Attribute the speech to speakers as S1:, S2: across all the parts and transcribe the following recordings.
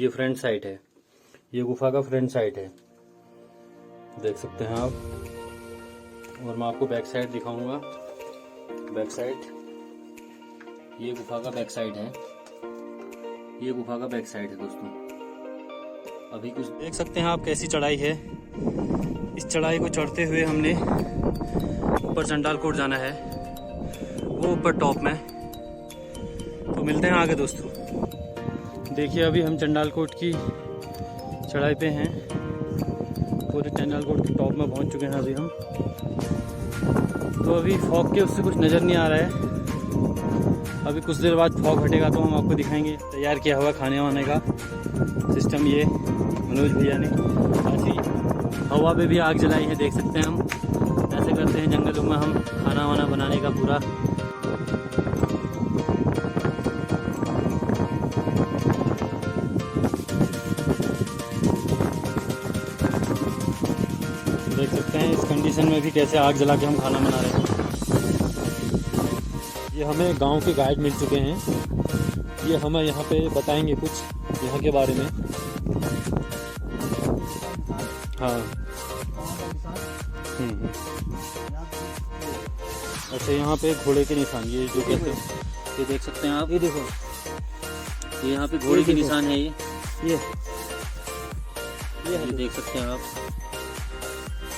S1: ये front side है, ये गुफा का फ्रंट साइड है, देख सकते हैं आप। और मैं आपको बैक साइड दिखाऊंगा। बैक साइड, ये गुफा का बैक साइड है, ये गुफा का बैक साइड है दोस्तों। अभी कुछ देख सकते हैं आप कैसी चढ़ाई है। इस चढ़ाई को चढ़ते हुए हमने ऊपर चंडाल कोट जाना है, वो ऊपर टॉप में। तो मिलते हैं आगे दोस्तों। देखिए अभी हम चंडाल कोट की चढ़ाई पे हैं, पूरे चंडाल कोट के टॉप में पहुंच चुके हैं अभी हम। तो अभी फॉग के उससे कुछ नज़र नहीं आ रहा है। अभी कुछ देर बाद फॉग हटेगा तो हम आपको दिखाएंगे। तैयार किया हुआ खाने वाने का सिस्टम ये मनोज भैया ने। ऐसी हवा पे भी आग जलाई है, देख सकते हैं हम। ऐसे करते हैं जंगलों में हम खाना वाना बनाने का पूरा। देख सकते हैं इस कंडीशन में भी कैसे आग जला के हम खाना बना रहे हैं। ये हमें गांव के गाइड मिल चुके हैं, ये हमें यहाँ पे बताएंगे कुछ यहाँ के बारे में। हाँ अच्छा, यहाँ पे घोड़े के निशान, ये जो कहते हैं, ये देख सकते हैं आप। ये देखो, ये यहाँ पे घोड़े के निशान है। ये देख सकते हैं आप।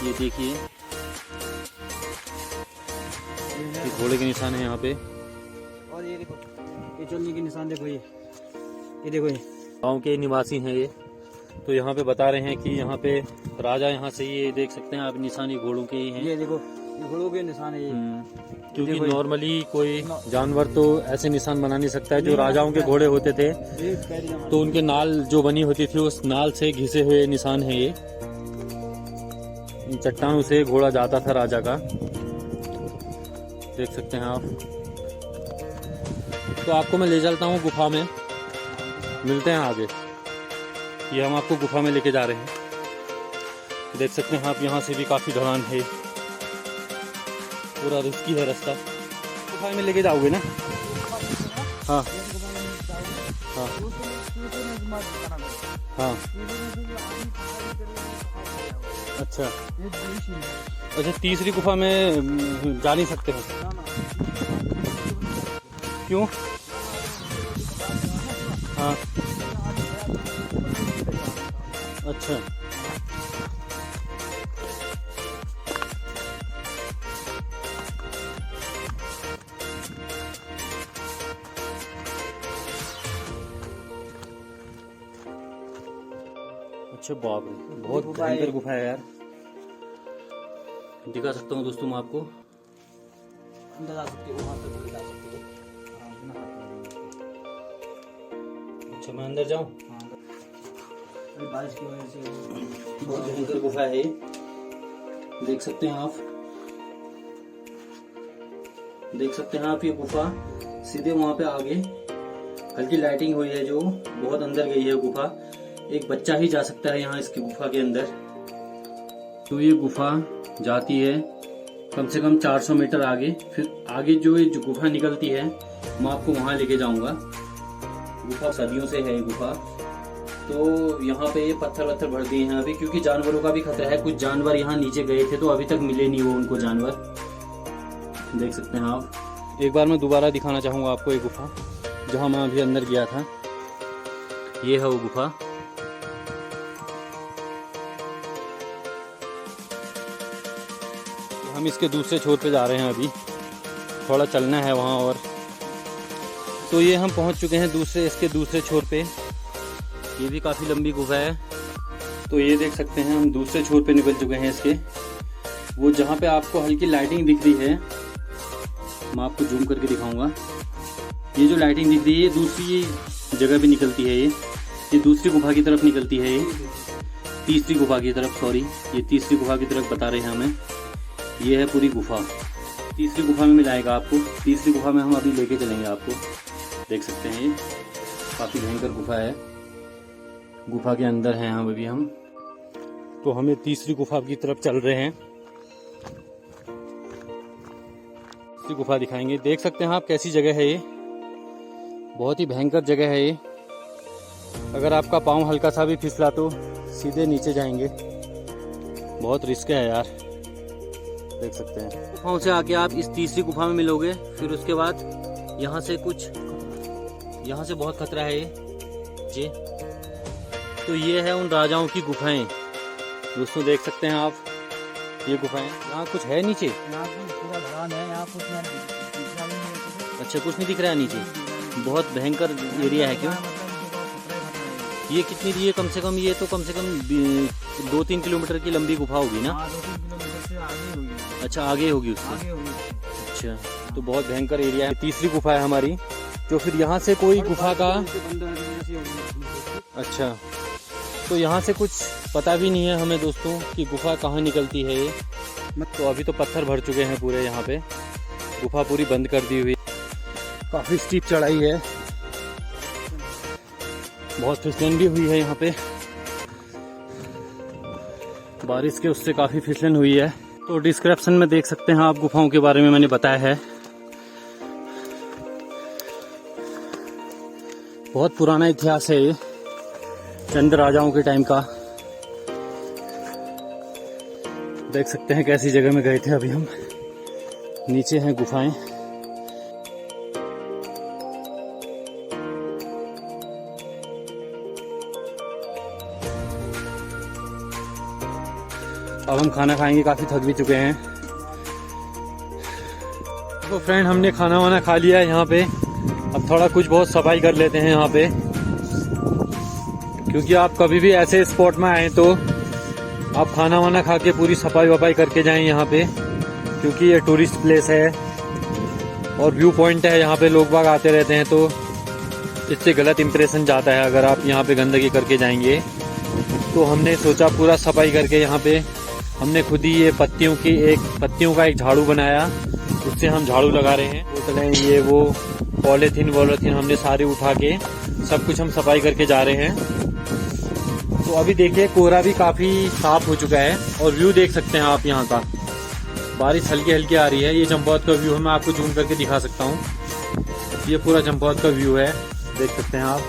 S1: ये देखिए, ये घोड़े के निशान है यहाँ पे।
S2: और ये देखो, ये चलने के निशान देखो। ये देखो, ये
S1: गाँव के निवासी हैं ये। तो यहाँ पे बता रहे हैं कि यहाँ पे राजा यहाँ से, ये देख सकते हैं आप निशान, ये घोड़ों के ही हैं।
S2: ये देखो, ये घोड़ों के निशान है ये।
S1: क्योंकि नॉर्मली कोई जानवर तो ऐसे निशान बना नहीं सकता है। जो राजाओं के घोड़े होते थे तो उनके नाल जो बनी होती थी, उस नाल से घिसे हुए निशान है ये। इन चट्टानों से घोड़ा जाता था राजा का, देख सकते हैं आप। तो आपको मैं ले चलता हूँ गुफा में, मिलते हैं आगे। ये हम आपको गुफा में लेके जा रहे हैं, देख सकते हैं आप। यहाँ से भी काफ़ी ढलान है, पूरा रिस्की है रास्ता। गुफा में लेके जाओगे ना? हाँ हाँ हाँ। अच्छा अच्छा, तीसरी गुफा में जा नहीं सकते हैं? क्यों? हाँ अच्छा अच्छा, बाप रे, बहुत भयंकर गुफा है यार। दिखा सकता हूँ दोस्तों मैं आपको।
S2: अंदर जा सकते हो, वहाँ तक जा सकते हो।
S1: अच्छा, मैं अंदर जाऊँ?
S2: बारिश की वजह से
S1: बहुत भयंकर गुफा है ये, देख सकते हैं आप। देख सकते हैं आप, ये गुफा सीधे वहाँ पे आगे हल्की लाइटिंग हुई है, जो बहुत अंदर गई है गुफा। एक बच्चा ही जा सकता है यहाँ इसकी गुफा के अंदर। तो ये गुफा जाती है कम से कम 400 मीटर आगे। फिर आगे जो ये गुफा निकलती है, मैं आपको वहाँ लेके जाऊंगा। गुफा सदियों से है ये गुफा। तो यहाँ पे ये पत्थर वत्थर भर दिए हैं अभी, क्योंकि जानवरों का भी खतरा है। कुछ जानवर यहाँ नीचे गए थे तो अभी तक मिले नहीं वो उनको जानवर, देख सकते हैं आप। एक बार मैं दोबारा दिखाना चाहूँगा आपको ये गुफा, जहाँ मैं अभी अंदर गया था। ये है वो गुफा। हम इसके दूसरे छोर पे जा रहे हैं, अभी थोड़ा चलना है वहाँ। और तो ये हम पहुँच चुके हैं इसके दूसरे छोर पे। ये भी काफ़ी लंबी गुफा है। तो ये देख सकते हैं हम दूसरे छोर पे निकल चुके हैं इसके। वो जहाँ पे आपको हल्की लाइटिंग दिख रही है, मैं आपको जूम करके दिखाऊंगा। ये जो लाइटिंग दिख रही है, दूसरी जगह पे निकलती है। ये दूसरी गुफा की तरफ निकलती है। ये तीसरी गुफा की तरफ, सॉरी, ये तीसरी गुफा की तरफ बता रहे हैं हमें। ये है पूरी गुफा। तीसरी गुफा में मिलाएगा आपको। तीसरी गुफा में हम अभी लेके चलेंगे आपको, देख सकते हैं। ये काफ़ी भयंकर गुफा है, गुफा के अंदर हैं हम अभी हम। तो हमें तीसरी गुफा की तरफ चल रहे हैं। तीसरी गुफा दिखाएंगे। देख सकते हैं आप कैसी जगह है ये, बहुत ही भयंकर जगह है ये। अगर आपका पाँव हल्का सा भी फिसला तो सीधे नीचे जाएंगे। बहुत रिस्क है यार, देख सकते हैं। गुफाओं से आके आप इस तीसरी गुफा में मिलोगे। फिर उसके बाद यहाँ से बहुत खतरा है ये। तो ये है उन राजाओं की गुफाएं दोस्तों, देख सकते हैं आप ये गुफाएं। यहाँ कुछ है नीचे?
S2: यहाँ पूरा ढलान है, यहाँ कुछ नहीं।
S1: अच्छा, कुछ नहीं दिख रहा है नीचे। बहुत भयंकर एरिया है क्यों? ये कितनी दी है? कम से कम 2-3 किलोमीटर की लंबी गुफा होगी ना?
S2: 2-3 किलोमीटर से आगे होगी।
S1: अच्छा, आगे होगी उससे। अच्छा, तो बहुत भयंकर एरिया है। तीसरी गुफा है हमारी। तो फिर यहाँ से कोई गुफा का, अच्छा, तो यहाँ से कुछ पता भी नहीं है हमें दोस्तों कि गुफा कहाँ निकलती है ये। तो अभी तो पत्थर भर चुके हैं पूरे यहाँ पे, गुफा पूरी बंद कर दी हुई। काफ़ी स्टीप चढ़ाई है, बहुत फिसलन भी हुई है यहाँ पे। बारिश के उससे काफ़ी फिसलन हुई है। तो डिस्क्रिप्शन में देख सकते हैं आप, गुफाओं के बारे में मैंने बताया है। बहुत पुराना इतिहास है ये, चंद राजाओं के टाइम का। देख सकते हैं कैसी जगह में गए थे अभी हम। नीचे हैं गुफाएं। अब हम खाना खाएंगे, काफ़ी थक भी चुके हैं। तो फ्रेंड, हमने खाना वाना खा लिया है यहाँ पे। अब थोड़ा कुछ बहुत सफाई कर लेते हैं यहाँ पे, क्योंकि आप कभी भी ऐसे स्पॉट में आए तो आप खाना वाना खा के पूरी सफाई वफाई करके जाएं यहाँ पे, क्योंकि ये टूरिस्ट प्लेस है और व्यू पॉइंट है। यहाँ पे लोग बाग आते रहते हैं, तो इससे गलत इंप्रेशन जाता है अगर आप यहाँ पे गंदगी करके जाएंगे। तो हमने सोचा पूरा सफाई करके यहाँ पे हमने खुद ही ये पत्तियों का एक झाड़ू बनाया, उससे हम झाड़ू लगा रहे हैं। बोतलें, ये वो पॉलीथीन हमने सारे उठा के सब कुछ हम सफाई करके जा रहे हैं। तो अभी देखिए कोहरा भी काफ़ी साफ हो चुका है और व्यू देख सकते हैं आप यहाँ का। बारिश हल्की हल्की आ रही है। ये चंपावत का व्यू है, मैं आपको जूम करके दिखा सकता हूँ। ये पूरा चंपावत का व्यू है, देख सकते हैं आप।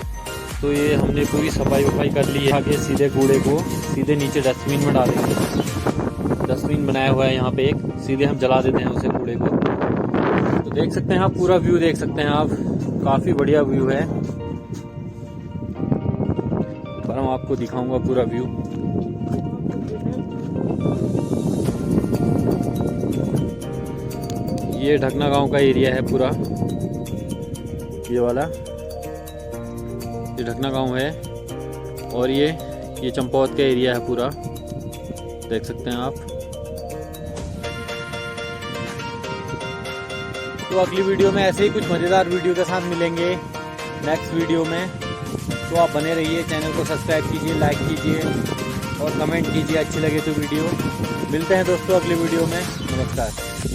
S1: तो ये हमने पूरी सफाई वफाई कर ली है। आगे सीधे कूड़े को सीधे नीचे डस्टबिन में डालेंगे। डस्टबिन बनाया हुआ है यहाँ पे एक, सीधे हम जला देते हैं उसे कूड़े को। तो देख सकते हैं आप, पूरा व्यू देख सकते हैं आप, काफ़ी बढ़िया व्यू है। पर मैं आपको दिखाऊंगा पूरा व्यू। ये ढकना गांव का एरिया है पूरा, ये वाला, ये ढकना गांव है। और ये चंपावत का एरिया है पूरा, देख सकते हैं आप। तो अगली वीडियो में ऐसे ही कुछ मज़ेदार वीडियो के साथ मिलेंगे नेक्स्ट वीडियो में। तो आप बने रहिए, चैनल को सब्सक्राइब कीजिए, लाइक कीजिए और कमेंट कीजिए अच्छी लगे तो वीडियो। मिलते हैं दोस्तों अगली वीडियो में। नमस्कार।